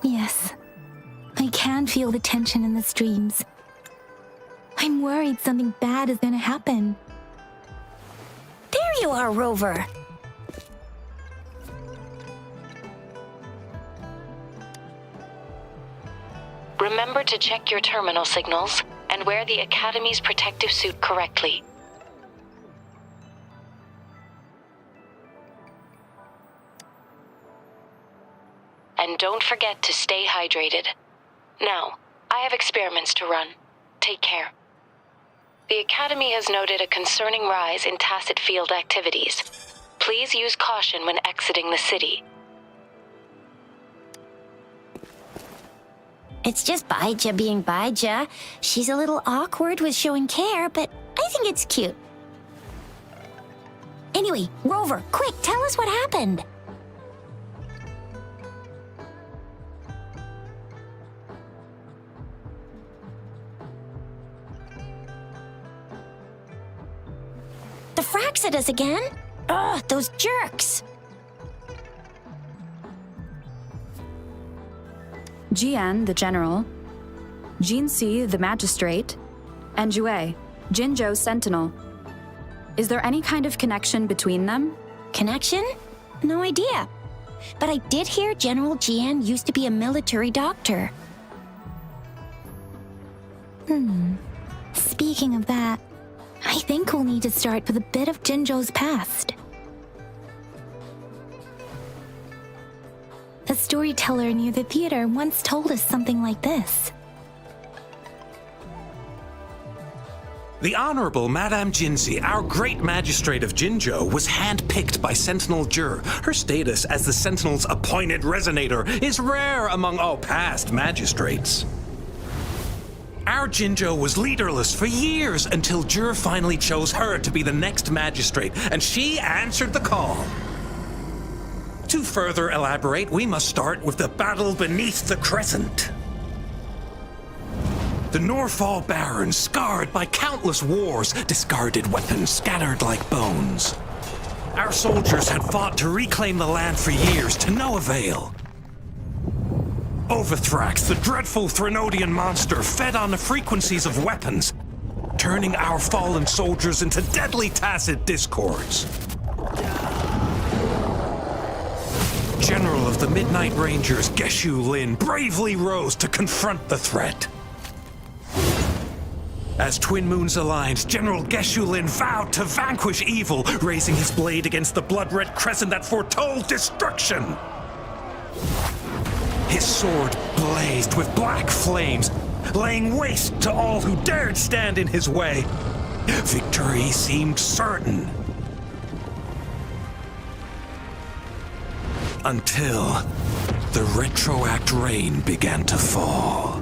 Yes, I can feel the tension in the streams. I'm worried something bad is gonna happen. There you are, Rover. Remember to check your terminal signals and wear the Academy's protective suit correctly. And don't forget to stay hydrated. Now, I have experiments to run. Take care. The Academy has noted a concerning rise in tacit field activities. Please use caution when exiting the city. It's just Baija being Baija. She's a little awkward with showing care, but I think it's cute. Anyway, Rover, quick, tell us what happened. The frags at us again? Ugh, those jerks! Jian, the general, Jinsi, the magistrate, and Jue, Jinzhou's sentinel. Is there any kind of connection between them? Connection? No idea. But I did hear General Jian used to be a military doctor. Speaking of that, I think we'll need to start with a bit of Jinzhou's past. A storyteller near the theater once told us something like this. The Honorable Madame Jinzi, our great magistrate of Jinzhou, was handpicked by Sentinel Jur. Her status as the Sentinel's appointed resonator is rare among all past magistrates. Our Jinzhou was leaderless for years until Jur finally chose her to be the next magistrate, and she answered the call. To further elaborate, we must start with the battle beneath the crescent. The Norfall Barons, scarred by countless wars, discarded weapons scattered like bones. Our soldiers had fought to reclaim the land for years, to no avail. Overthrax, the dreadful Threnodian monster, fed on the frequencies of weapons, turning our fallen soldiers into deadly tacit discords. General of the Midnight Rangers, Geshu Lin, bravely rose to confront the threat. As Twin Moons aligned, General Geshu Lin vowed to vanquish evil, raising his blade against the blood-red crescent that foretold destruction. His sword blazed with black flames, laying waste to all who dared stand in his way. Victory seemed certain. Until the retroact rain began to fall.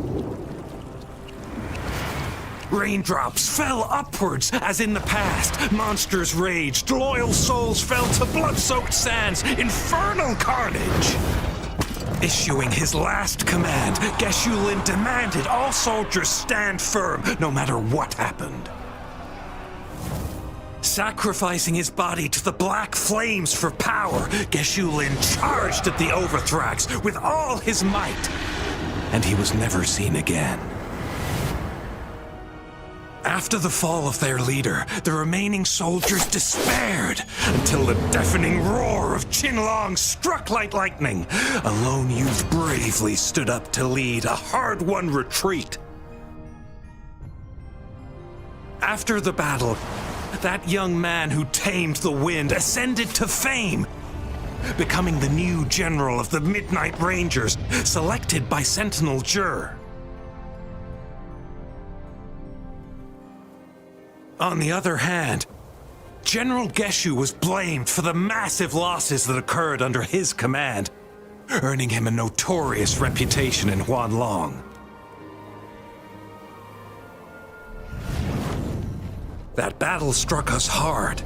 Raindrops fell upwards as in the past. Monsters raged, loyal souls fell to blood-soaked sands, infernal carnage. Issuing his last command, Geshu Lin demanded all soldiers stand firm, no matter what happened. Sacrificing his body to the black flames for power, Geshu Lin charged at the Overthrax with all his might, and he was never seen again. After the fall of their leader, the remaining soldiers despaired until the deafening roar of Qinlong struck like lightning. A lone youth bravely stood up to lead a hard-won retreat. After the battle, that young man who tamed the wind ascended to fame, becoming the new general of the Midnight Rangers, selected by Sentinel Jur. On the other hand, General Geshu was blamed for the massive losses that occurred under his command, earning him a notorious reputation in Huanlong. That battle struck us hard,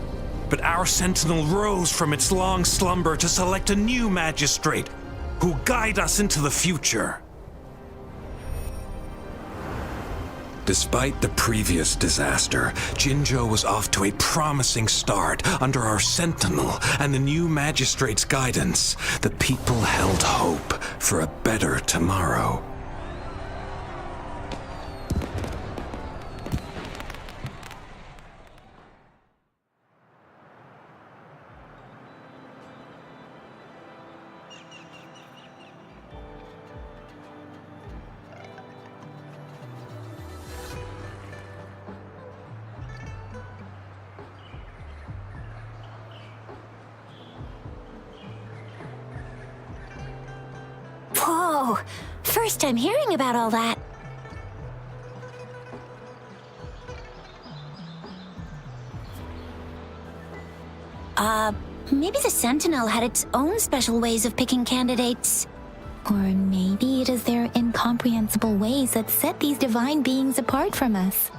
but our sentinel rose from its long slumber to select a new magistrate who'll guide us into the future. Despite the previous disaster, Jinzhou was off to a promising start under our sentinel and the new magistrate's guidance. The people held hope for a better tomorrow. Whoa! First time hearing about all that. Maybe the Sentinel had its own special ways of picking candidates. Or maybe it is their incomprehensible ways that set these divine beings apart from us.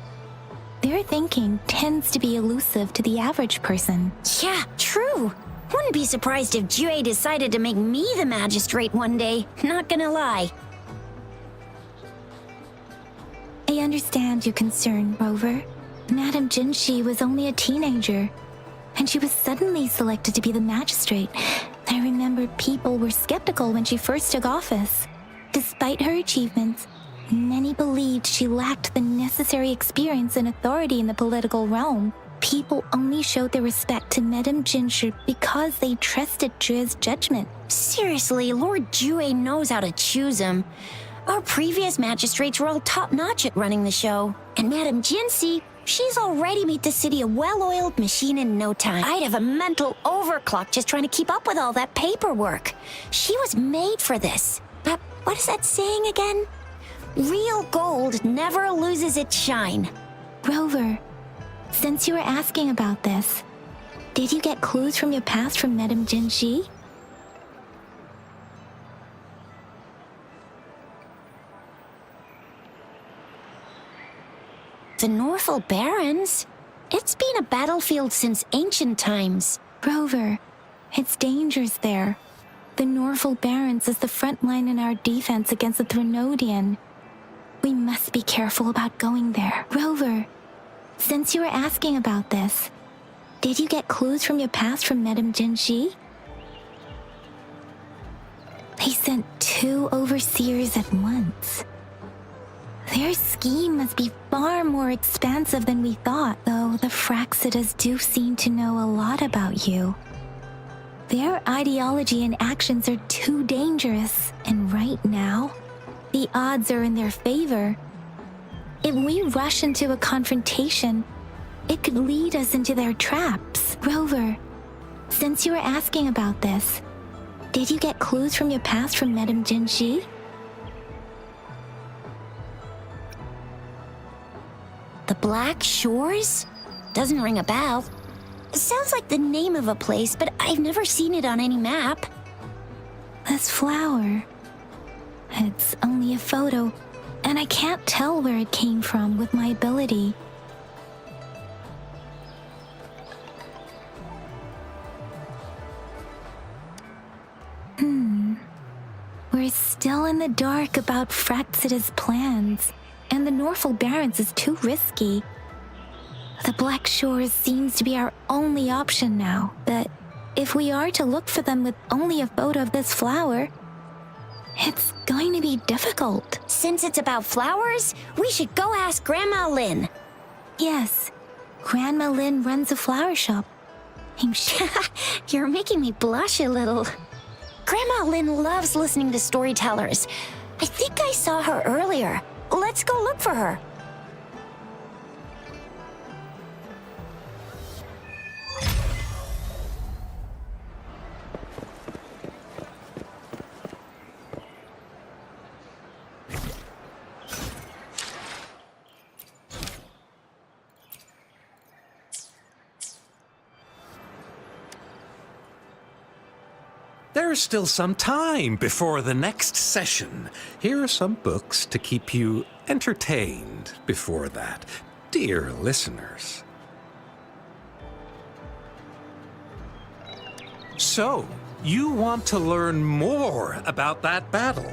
Their thinking tends to be elusive to the average person. Yeah, true. Wouldn't be surprised if Jue decided to make me the magistrate one day, not gonna lie. I understand your concern, Rover. Madame Jinshi was only a teenager, and she was suddenly selected to be the magistrate. I remember people were skeptical when she first took office. Despite her achievements, many believed she lacked the necessary experience and authority in the political realm. People only showed their respect to Madame Jinshi because they trusted Jue's judgment. Seriously, Lord Jue knows how to choose him. Our previous magistrates were all top-notch at running the show. And Madame Jinshi, she's already made the city a well-oiled machine in no time. I'd have a mental overclock just trying to keep up with all that paperwork. She was made for this. But what is that saying again? Real gold never loses its shine. Rover, since you were asking about this, did you get clues from your past from Madame Jinshi? The Norfolk Barrens? It's been a battlefield since ancient times. Rover, it's dangerous there. The Norfolk Barrens is the front line in our defense against the Threnodian. We must be careful about going there. Rover, since you were asking about this, did you get clues from your past from Madame Jinshi? They sent 2 overseers at once. Their scheme must be far more expansive than we thought, though the Fraxidas do seem to know a lot about you. Their ideology and actions are too dangerous, and right now, the odds are in their favor. If we rush into a confrontation, it could lead us into their traps. Rover, since you were asking about this, did you get clues from your past from Madame Jinshi? The Black Shores? Doesn't ring a bell. Sounds like the name of a place, but I've never seen it on any map. This flower. It's only a photo, and I can't tell where it came from with my ability. We're still in the dark about Fraxida's plans, and the Norfolk Barrens is too risky. The Black Shores seems to be our only option now, but if we are to look for them with only a photo of this flower, it's going to be difficult. Since it's about flowers, we should go ask Grandma Lynn. Yes, Grandma Lynn runs a flower shop. You're making me blush a little. Grandma Lynn loves listening to storytellers. I think I saw her earlier. Let's go look for her. There's still some time before the next session. Here are some books to keep you entertained before that, dear listeners. So, you want to learn more about that battle?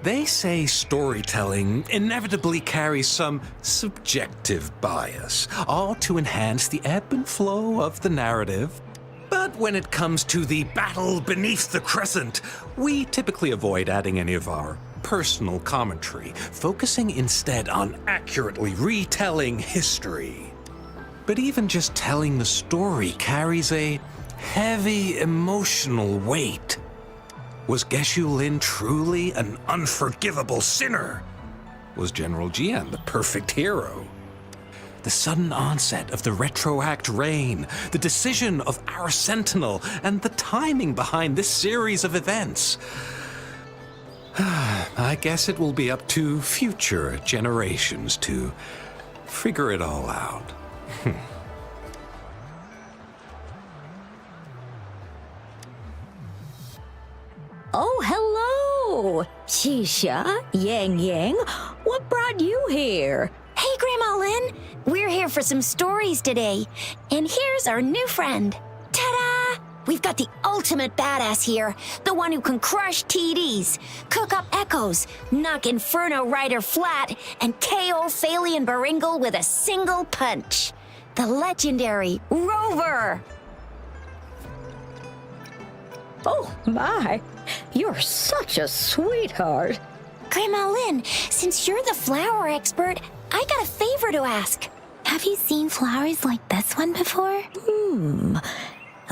They say storytelling inevitably carries some subjective bias, all to enhance the ebb and flow of the narrative. But when it comes to the battle beneath the crescent, we typically avoid adding any of our personal commentary, focusing instead on accurately retelling history. But even just telling the story carries a heavy emotional weight. Was Geshu Lin truly an unforgivable sinner? Was General Jian the perfect hero? The sudden onset of the retroact rain, the decision of our sentinel, and the timing behind this series of events. I guess it will be up to future generations to figure it all out. Oh, hello! Shisha, Yang Yang, what brought you here? Hey, Grandma Lynn. We're here for some stories today. And here's our new friend. Ta-da! We've got the ultimate badass here. The one who can crush TDs, cook up echoes, knock Inferno Rider flat, and KO Phalian Baringle with a single punch. The legendary Rover. Oh, my, you're such a sweetheart. Grandma Lynn, since you're the flower expert, I got a favor to ask. Have you seen flowers like this one before?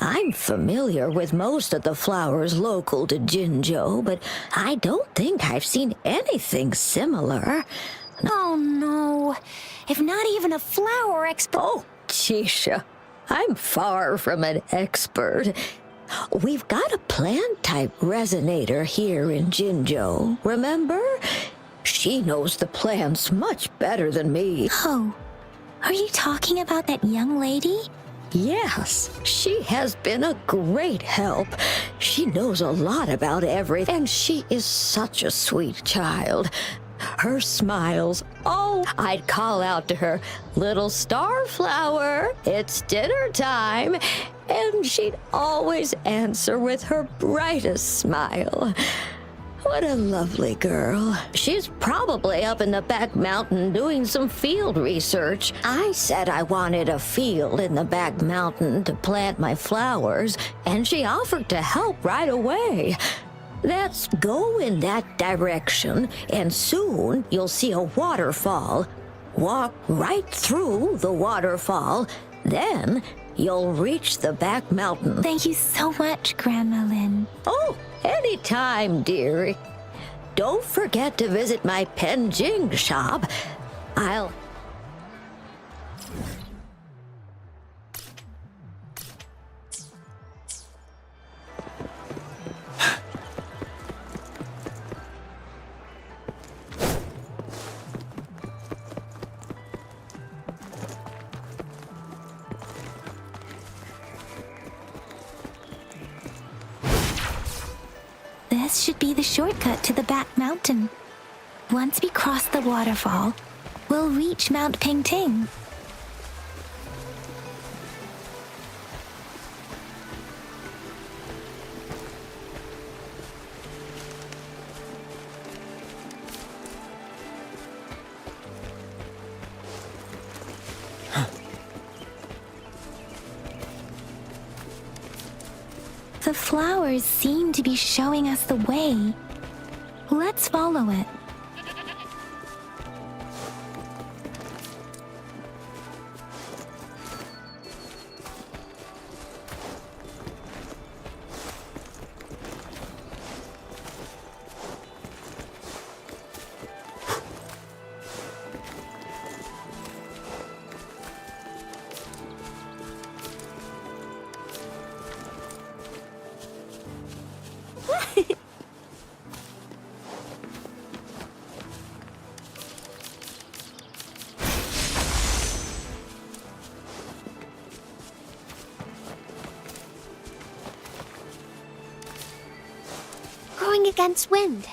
I'm familiar with most of the flowers local to Jinzhou, but I don't think I've seen anything similar. Oh, no. If not even a flower expert. Oh, Chisha, I'm far from an expert. We've got a plant-type resonator here in Jinzhou, remember? She knows the plants much better than me. Oh, are you talking about that young lady? Yes, she has been a great help. She knows a lot about everything, and she is such a sweet child. Her smiles, oh, I'd call out to her, "Little starflower, it's dinner time," and she'd always answer with her brightest smile. What a lovely girl. She's probably up in the back mountain doing some field research. I said I wanted a field in the back mountain to plant my flowers, and she offered to help right away. Let's go in that direction, and soon you'll see a waterfall. Walk right through the waterfall, then you'll reach the back mountain. Thank you so much, Grandma Lynn. Oh, anytime, dearie. Don't forget to visit my Penjing shop. I'll... This should be the shortcut to the back mountain. Once we cross the waterfall, we'll reach Mount Pingting. The flowers seem to be showing us the way. Let's follow it. Going against wind.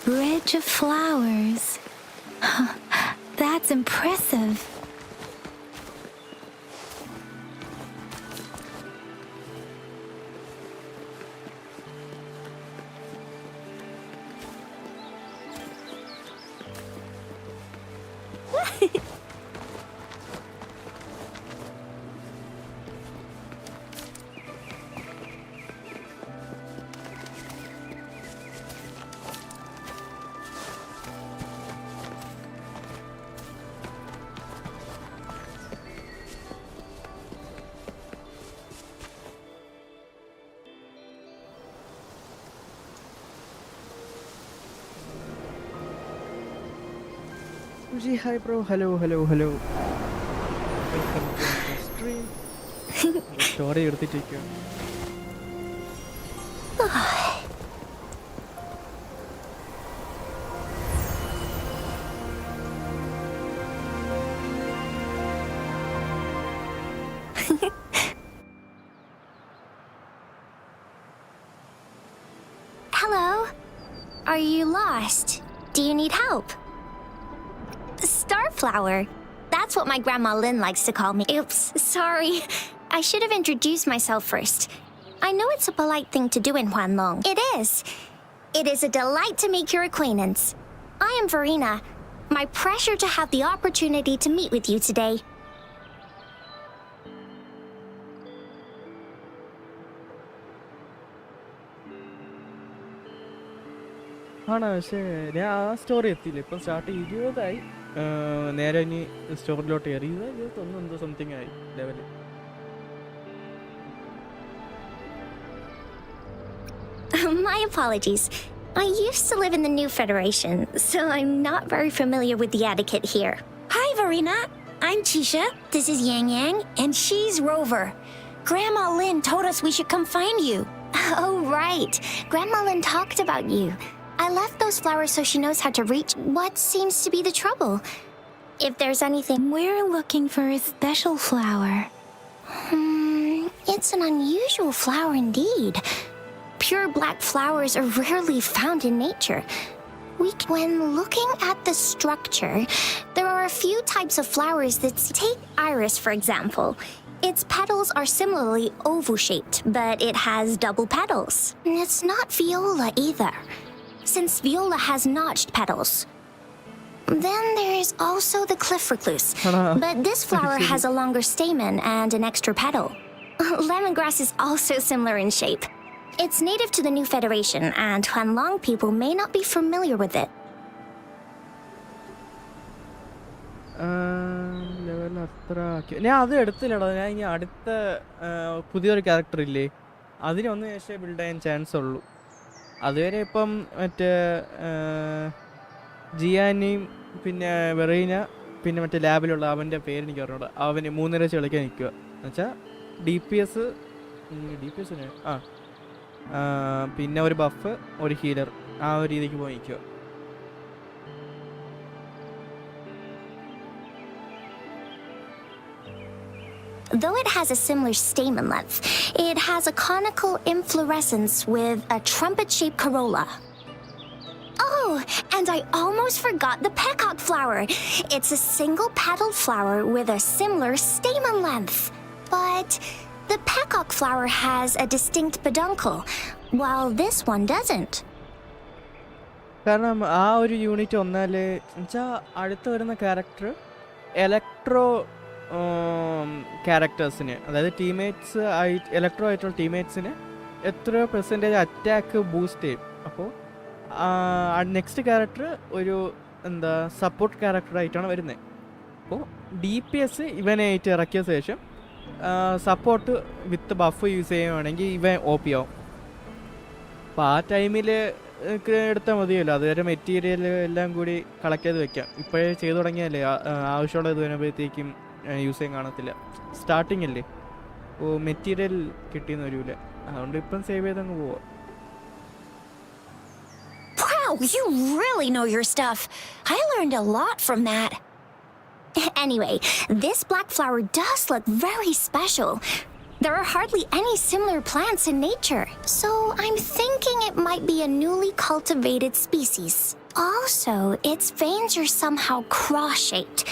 bridge of flowers. That's impressive. Hi bro, hello. Welcome to the stream. Story എടുത്തിട്ടിരിക്കുകയാണ്. Hello? Are you lost? Do you need help? Starflower. That's what my Grandma Lynn likes to call me. Oops, sorry. I should have introduced myself first. I know it's a polite thing to do in Huanlong. It is. It is a delight to make your acquaintance. I am Verena. My pleasure to have the opportunity to meet with you today. ആണ് പക്ഷേ ഞാൻ ആ story എത്തിയില്ല. ഇപ്പം start 20 നേരെ ഇനി സ്റ്റോറിലോട്ട് കയറി 21 എന്തോ സംതിങ് ആയി level. My apologies. I used to live in the New Federation, so I'm not very familiar with the etiquette here. Hi, Verena. I'm Chisha. This is Yang Yang, and she's Rover. Grandma Lynn told us we should come find you. Oh, right. Grandma Lynn talked about you. I left those flowers so she knows how to reach what seems to be the trouble. If there's anything... We're looking for a special flower. It's an unusual flower indeed. Pure black flowers are rarely found in nature. When looking at the structure, there are a few types of flowers that... Take iris, for example. Its petals are similarly oval-shaped, but it has double petals. It's not viola either, since viola has notched petals. Then there is also the cliff recluse, but this flower has a longer stamen and an extra petal. Lemongrass is also similar in shape. It's native to the New Federation, and Huanlong people may not be familiar with it. Level അത്ര ഞാൻ അത് എടുത്തില്ലടാ. ഞാൻ ഇനി അടുത്ത പുതിയൊരു character ഇല്ലേ, അതിനൊന്ന് ശേഷമേ ബിൽഡ് ചെയ്യാൻ ചാൻസ് ഉള്ളൂ. അതുവരെ ഇപ്പം മറ്റേ ജിയാനെയും പിന്നെ വെറീന പിന്നെ മറ്റേ ലാബിലുള്ള അവൻ്റെ പേര് എനിക്ക് അറിഞ്ഞൂടാ. അവന് 3 വെച്ച് കളിക്കാൻ നിൽക്കുക എന്നുവെച്ചാൽ DPS പിന്നെ ഒരു ബഫ് ഒരു ഹീലർ ആ ഒരു രീതിക്ക് പോയി നിൽക്കുക. Though it has a similar stamen length, it has a conical inflorescence with a trumpet-shaped corolla. Oh, and I almost forgot the peacock flower. It's a single-petaled flower with a similar stamen length. But the peacock flower has a distinct peduncle, while this one doesn't. കാരണം ആ ഒരു unit വന്നാലേ എന്നുവെച്ചാൽ അടുത്ത് വരുന്ന character electro ക്യാരക്ടേഴ്സിന്, അതായത് teammates electro ആയിട്ടുള്ള ടീംമേറ്റ്സിന് എത്രയോ % അറ്റാക്ക് ബൂസ്റ്റ് ചെയ്യും. അപ്പോൾ നെക്സ്റ്റ് ക്യാരക്ടർ ഒരു സപ്പോർട്ട് ക്യാരക്ടറായിട്ടാണ് വരുന്നത്. അപ്പോൾ DPS ഇവനായിട്ട് ഇറക്കിയ ശേഷം സപ്പോർട്ട് വിത്ത് ബഫ് യൂസ് ചെയ്യുകയാണെങ്കിൽ ഇവൻ OP ആവും. അപ്പോൾ ആ ടൈമിൽ എടുത്താൽ മതിയല്ലോ. അതുവരെ മെറ്റീരിയൽ എല്ലാം കൂടി കളക്ട് ചെയ്ത് വെക്കാം. ഇപ്പോഴേ ചെയ്തു തുടങ്ങിയാലേ ആവശ്യമുള്ള ഇത് വരുമ്പോഴത്തേക്കും യൂസ് ചെയ്യാൻ കാണത്തില്ല. സ്റ്റാർട്ടിങ് അല്ലേ, ഓ മെറ്റീരിയൽ കിട്ടിയെന്ന് വരില്ല. അതുകൊണ്ട് ഇപ്പം സേവ് ചെയ്തങ്ങ് പോവാം. Wow, you really know your stuff. I learned a lot from that. Anyway, this black flower does look very special. There are hardly any similar plants in nature, so I'm thinking it might be a newly cultivated species. Also, its veins are somehow cross-shaped.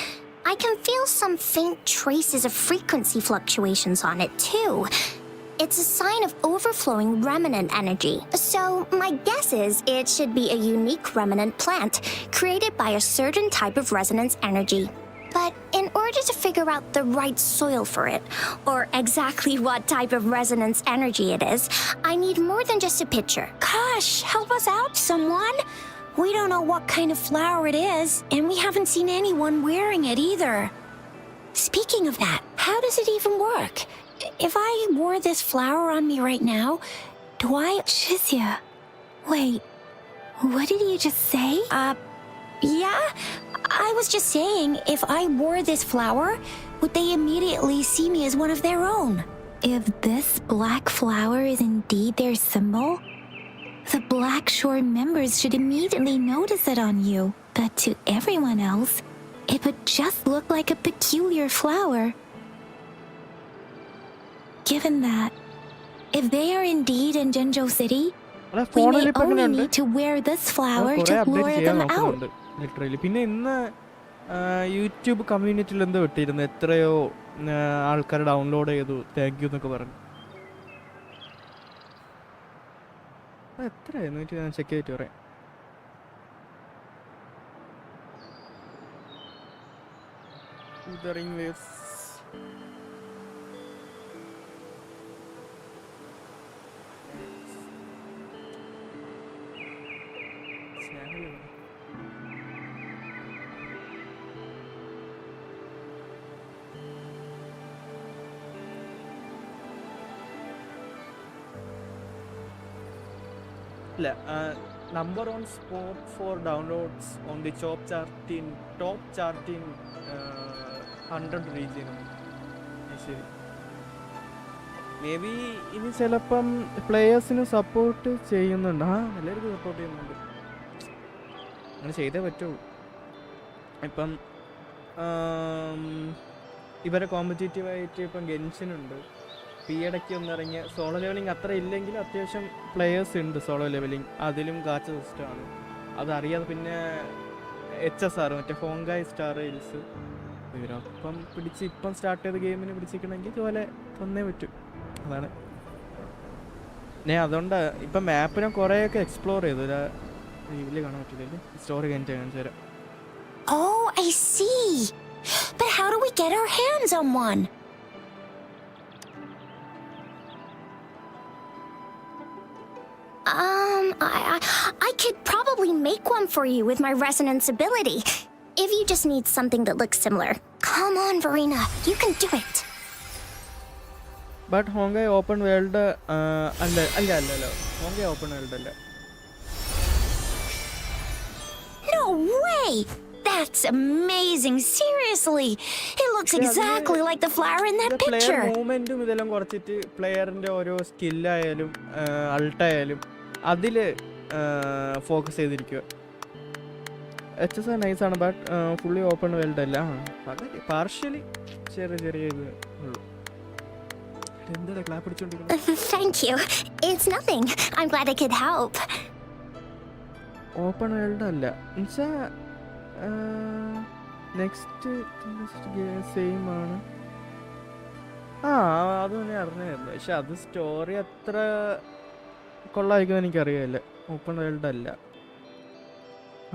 I can feel some faint traces of frequency fluctuations on it, too. It's a sign of overflowing remnant energy. So, my guess is it should be a unique remnant plant created by a certain type of resonance energy. But in order to figure out the right soil for it, or exactly what type of resonance energy it is, I need more than just a picture. Gosh, help us out, someone! We don't know what kind of flower it is, and we haven't seen anyone wearing it either. Speaking of that, how does it even work? If I wore this flower on me right now, do I... Shizia, wait, what did you just say? Yeah? I was just saying, if I wore this flower, would they immediately see me as one of their own? If this black flower is indeed their symbol, the Black Shore members should immediately notice it on you. But to everyone else, it would just look like a peculiar flower. Given that, if they are indeed in Jinzhou City, we may only need to wear this flower to lure them out. Literally. പിന്നെ ഇന്ന് YouTube കമ്മ്യൂണിറ്റിയിൽ എന്തോ ഇട്ടിരുന്നു, എത്രയോ ആൾക്കാർ download ചെയ്തു, thank you എന്നൊക്കെ പറഞ്ഞു. എത്രയായിരുന്നു ഞാൻ ചെക്ക് ചെയ്തിട്ട് പറയാം. Wuthering waves. Number on spot for downloads on the top charting 100 region. ശരി, മേ ബി ഇനി ചിലപ്പം പ്ലേയേഴ്സിന് സപ്പോർട്ട് ചെയ്യുന്നുണ്ട്. എല്ലാവർക്കും സപ്പോർട്ട് ചെയ്യുന്നുണ്ട്, അങ്ങനെ ചെയ്തേ പറ്റുള്ളൂ. ഇപ്പം ഇവരെ കോമ്പറ്റീറ്റീവായിട്ട് ഇപ്പം ഗെൻഷിനുണ്ട്. ഈയിടയ്ക്ക് ഒന്നിറങ്ങിയ സോളോ ലെവലിംഗ് അത്ര ഇല്ലെങ്കിലും അത്യാവശ്യം പ്ലെയേഴ്സ് ഉണ്ട് സോളോ ലെവലിംഗ്. അതിലും കാച്ച സിസ്റ്റമാണ് അതറിയാതെ. പിന്നെ HSR മറ്റേ ഹോങ്കായ് സ്റ്റാർ റെയിൽസ് ഇവരൊപ്പം പിടിച്ച് ഇപ്പം സ്റ്റാർട്ട് ചെയ്ത ഗെയിമിന് പിടിച്ചിരിക്കണമെങ്കിൽ ഇതുപോലെ തന്നേ പറ്റും. അതാണ് ഞാൻ അതുകൊണ്ട് ഇപ്പം മാപ്പിനെ കുറേയൊക്കെ എക്സ്പ്ലോർ ചെയ്തു. റിവ്യൂ കാണാൻ പറ്റില്ല, സ്റ്റോറി കഴിഞ്ഞിട്ട് കാണിച്ചു തരാം. Oh, I see. But how do we get our hands on one? I could probably make one for you with my resonance ability. If you just need something that looks similar. Come on, Verena, you can do it. But Honkai open world അല്ല Honkai open world അല്ല. No way! That's amazing, seriously. It looks exactly like the flower in that picture. Player മൂവ്മെന്റും ഇതെല്ലാം കുറച്ചിട്ട് പ്ലെയറിന്റെ ഓരോ സ്കില്ലായാലും അൾട്ടായാലും അതിൽ focus ചെയ്തിരിക്കുക. HSR നൈസാണ്, but fully open world അല്ല, പാർഷ്യലി ചെറിയ ഇത് ഉള്ളൂ. എന്താ ക്ലാപ്പ് പിടിച്ചോണ്ടിരിക്കുന്നത്? Thank you. It's nothing. I'm glad I could help. Open world അല്ല എന്നുവെച്ചാ നെക്സ്റ്റ് സെയിം ആണ്. അത് തന്നെ അറിഞ്ഞായിരുന്നു, പക്ഷെ അത് സ്റ്റോറി അത്ര കൊള്ളായിരിക്കും എനിക്കറിയാമല്ല. ഓപ്പൺ വേൾഡ് അല്ല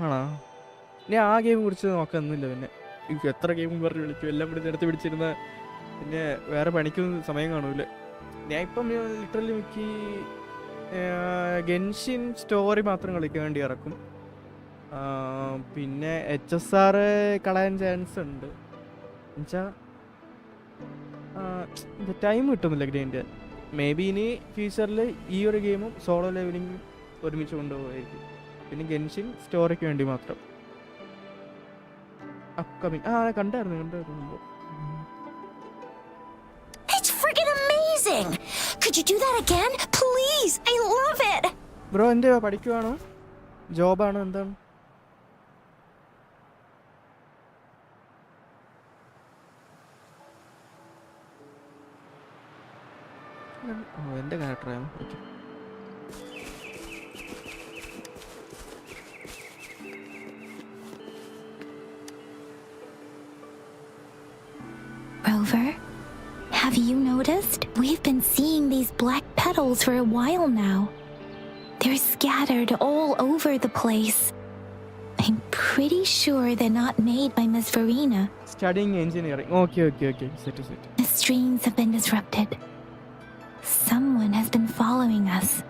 ആണോ? ഇനി ആ ഗെയിം കുറിച്ച് നോക്കാനൊന്നുമില്ല. പിന്നെ എത്ര ഗെയിം പറഞ്ഞ് വിളിക്കും, എല്ലാം കൂടി എടുത്ത് പിടിച്ചിരുന്ന പിന്നെ വേറെ പണിക്കൊന്നും സമയം കാണൂല. ഞാൻ ഇപ്പം ലിറ്ററലി മിക്കി ഗെൻഷിൻ സ്റ്റോറി മാത്രം കളിക്കാൻ വേണ്ടി ഇറക്കും. പിന്നെ HSR കളയാൻ ചാൻസ് ഉണ്ട് എന്നുവെച്ചാൽ ടൈം കിട്ടുന്നില്ല ഗ്രൈൻഡ്. മേ ബി ഇനി ഫ്യൂച്ചറിൽ ഈ ഒരു ഗെയിമും സോളോ ലെവലിംഗ് ഒരുമിച്ച് കൊണ്ടുപോകുമായിരിക്കും. പിന്നെ ഗെൻഷിൻ സ്റ്റോറിക്ക് വേണ്ടി മാത്രം അപ്കമിങ്. കണ്ടായിരുന്നു. It's freaking amazing! Could you do that again? Please! I love it! Bro എന്തെയോ പഠിക്കുവാണോ, ജോബാണോ, എന്താണ്? എൻ്റെ ക്യാരക്ടറാണ്. Okay, Have you noticed? We've been seeing these black petals for a while now. They're scattered all over the place. I'm pretty sure they're not made by Miss Verena. Studying engineering. Okay. Set. The streams have been disrupted. Someone has been following us.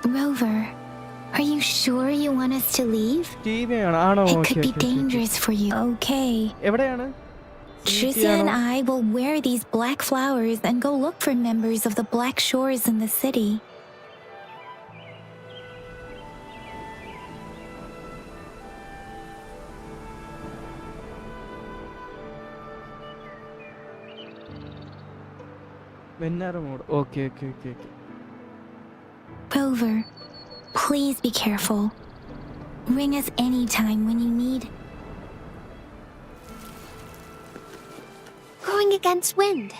Rover, are you sure you want us to leave? TV ആണോ? It could be dangerous for you. Okay. എവിടെയാണ്? Tricia and I will wear these black flowers and go look for members of the Black Shores in the city. വെണ്ണാറ് mode. Okay. Rover, please be careful. Ring us anytime when you need. Going against wind.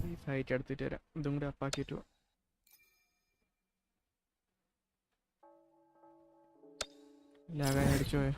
ഈ flight എടുത്തിട്ട് വരാം. ഇതും കൂടെ അപ്പാക്കിയിട്ട് പോവാം. ലാഗായി അടിച്ചു പോയോ?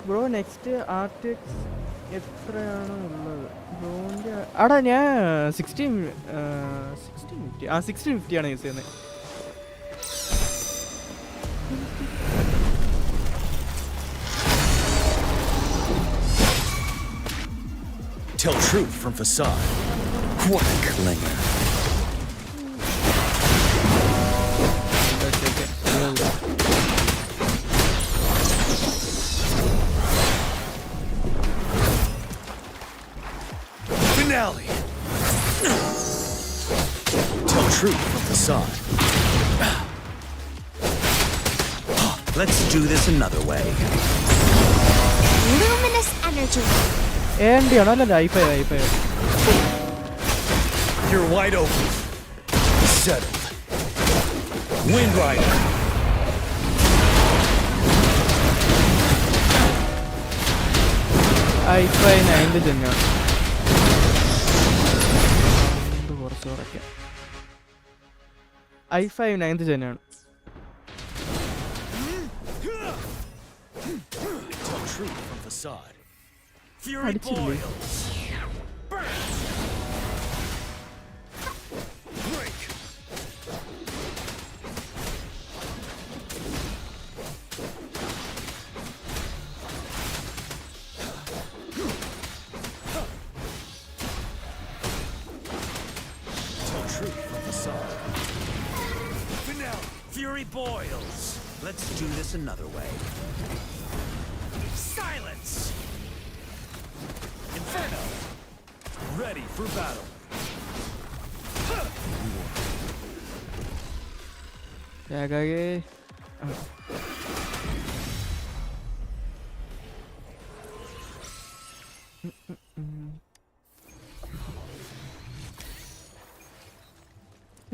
Bro next ആർട്ടിക്സ് എത്രയാണ് ഉള്ളത് ബ്രോൻ്റെ? ആടാ ഞാൻ 1650 ആണ് യൂസ് ചെയ്യുന്നത്. Tell truth from facade. What a clinger. Finale. Tell truth from facade. Let's do this another way. Luminous energy. ആണോ? അല്ല life. You're wide open. Settled. Wind Rider. i5 9th ജെന്നാണ്. കുറച്ച് കുറയ്ക്കാം. i5 9th ജെന്നാണ്. Tell truth from facade. Fury boils. Break. Tell truth from facade. Finale. Fury boils. Let's do this another way. Silence. Inferno! Ready for battle. ലാഗാകെ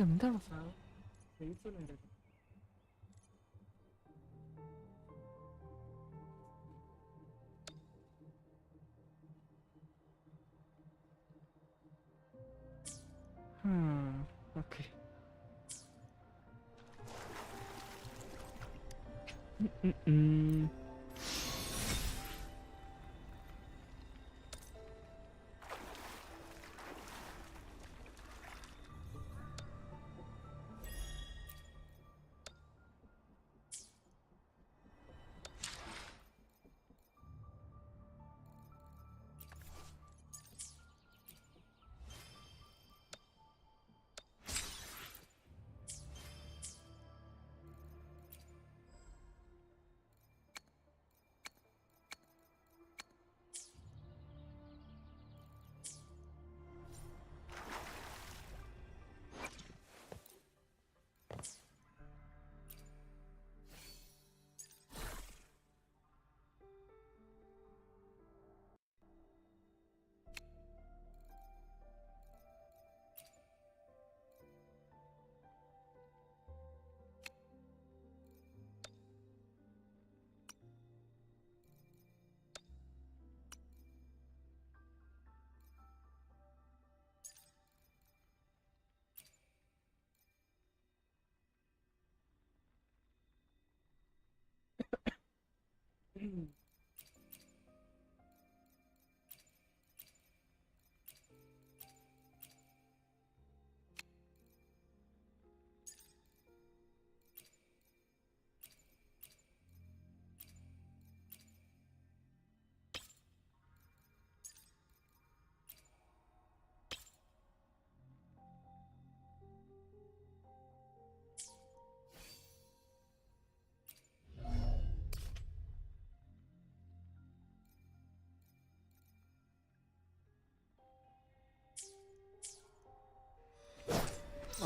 എന്താണ് സാധനം? Okay.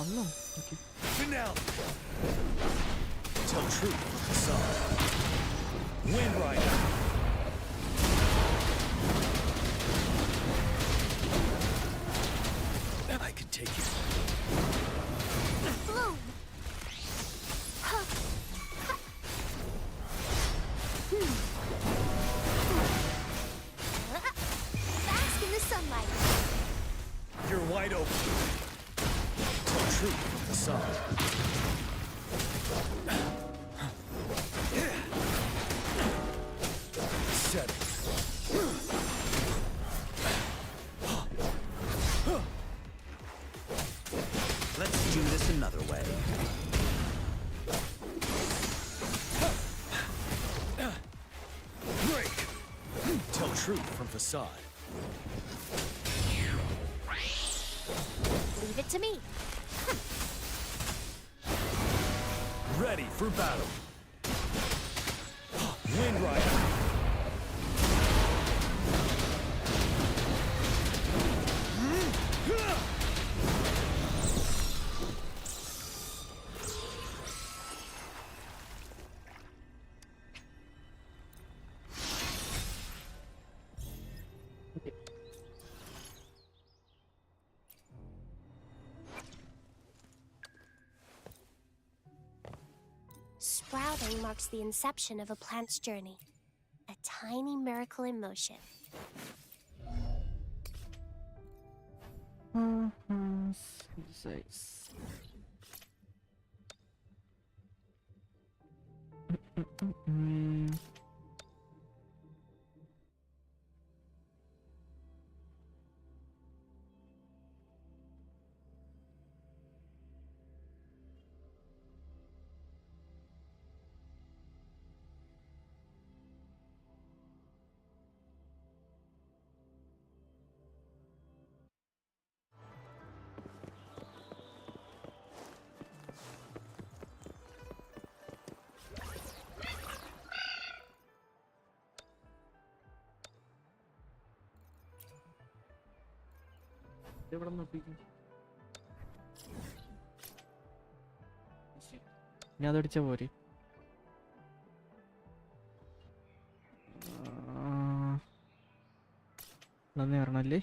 അന്നോ okay Finale! Tell truth, facade. Wind Rider! And I can take it. Bloom! Bask in the sunlight. You're wide open. Tell truth, facade. Set it. Let's do this another way. Break! Tell truth from facade. Leave it to me. Ready for battle. Wind Rider. Sprouting marks the inception of a plant's journey, a tiny miracle in motion. Six. എവിടെ നോക്കിക്കും ഞാൻ അതടിച്ച പോരെ നന്ദി പറഞ്ഞല്ലേ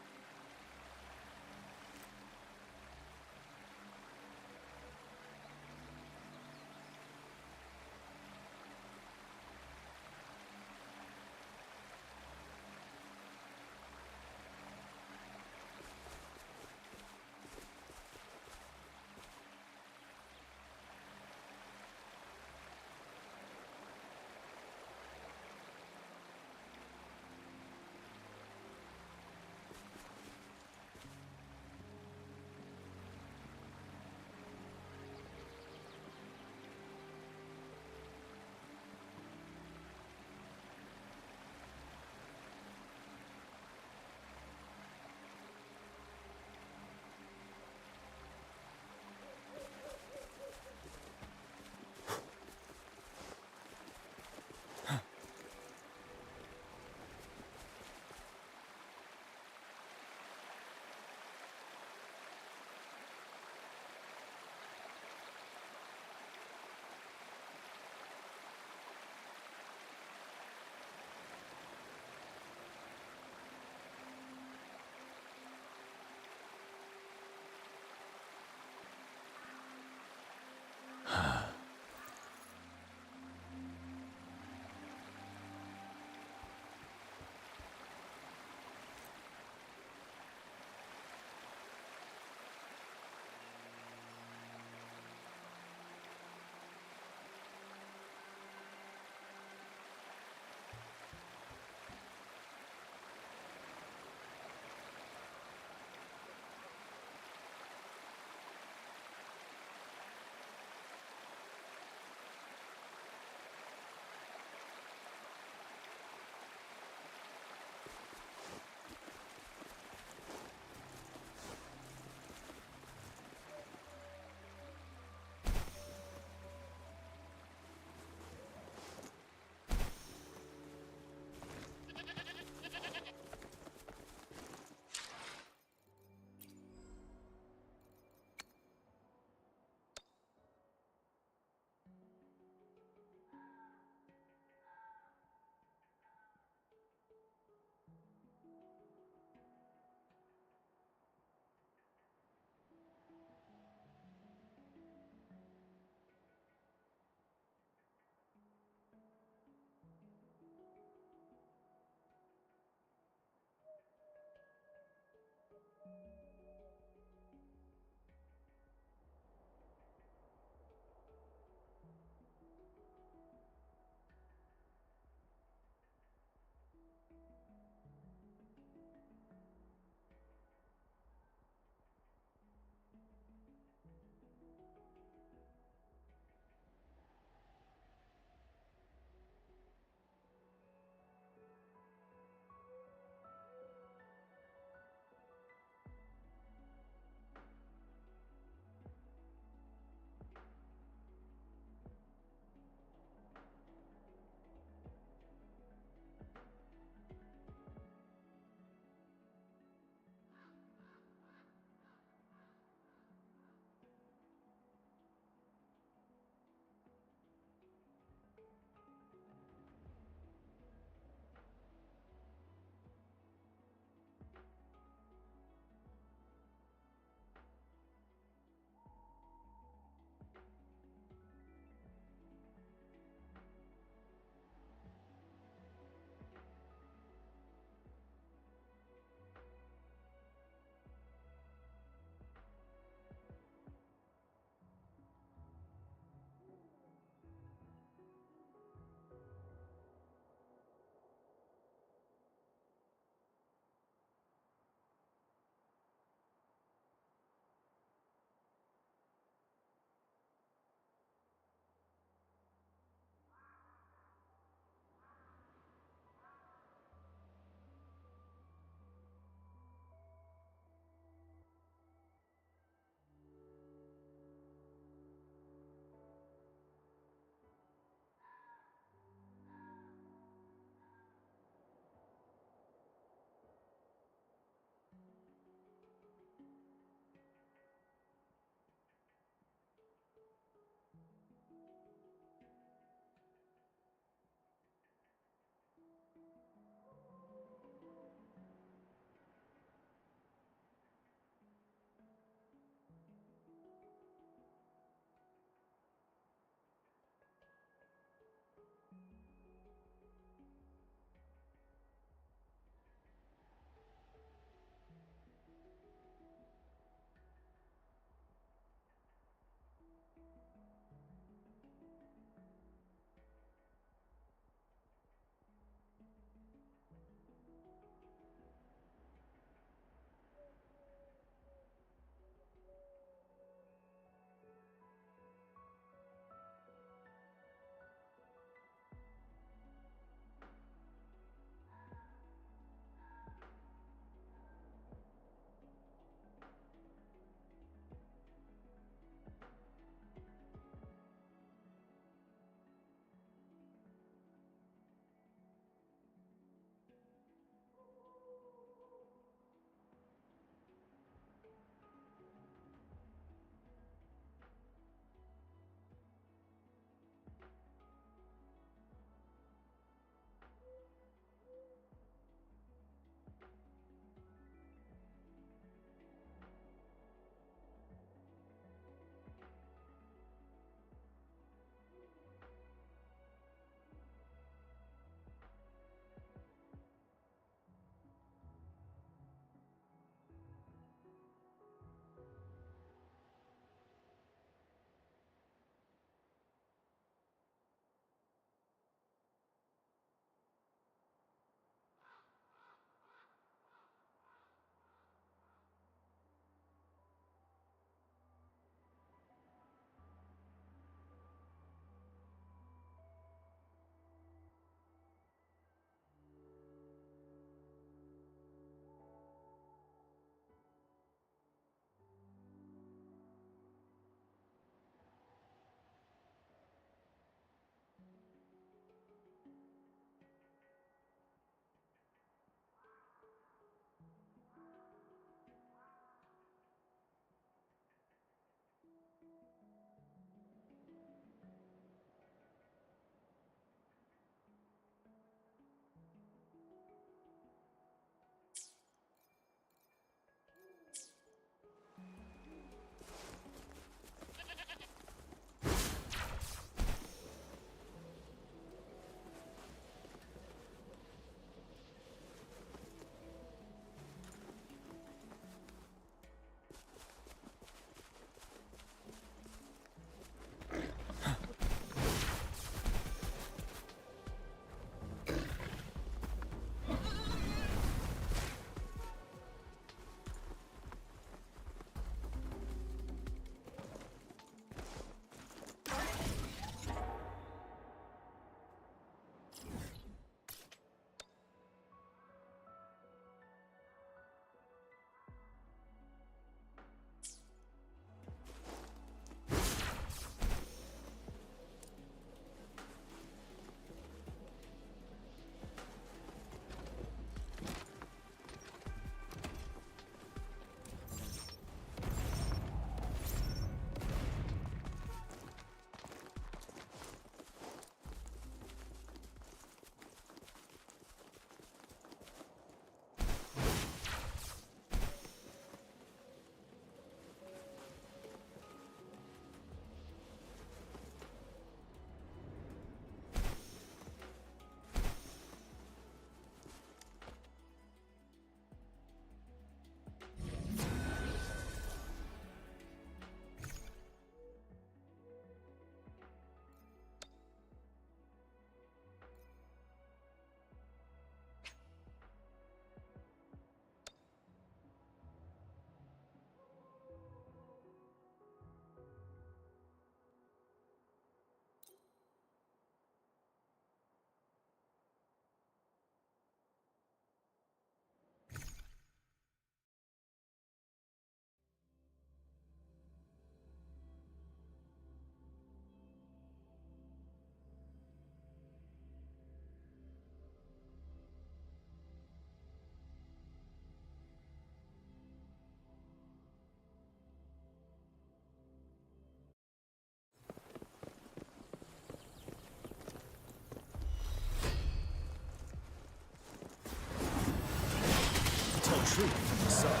truth, son.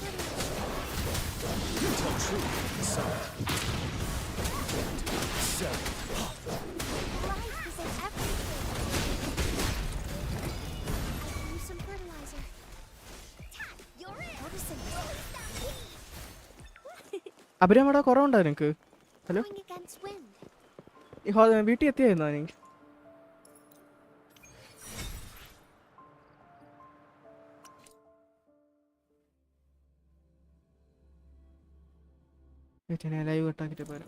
Vanilla. Tell truth, son. Life is in everything. I use some fertilizer. You're in. Noticing Abhiram അവിടെ കുറവുണ്ടോ നിനക്ക്? Hello, going against wind. വീട്ടിൽ എത്തിയായിരുന്നോ നീ? ഞാൻ ലൈവ് കട്ടാക്കിട്ട് പോരാ.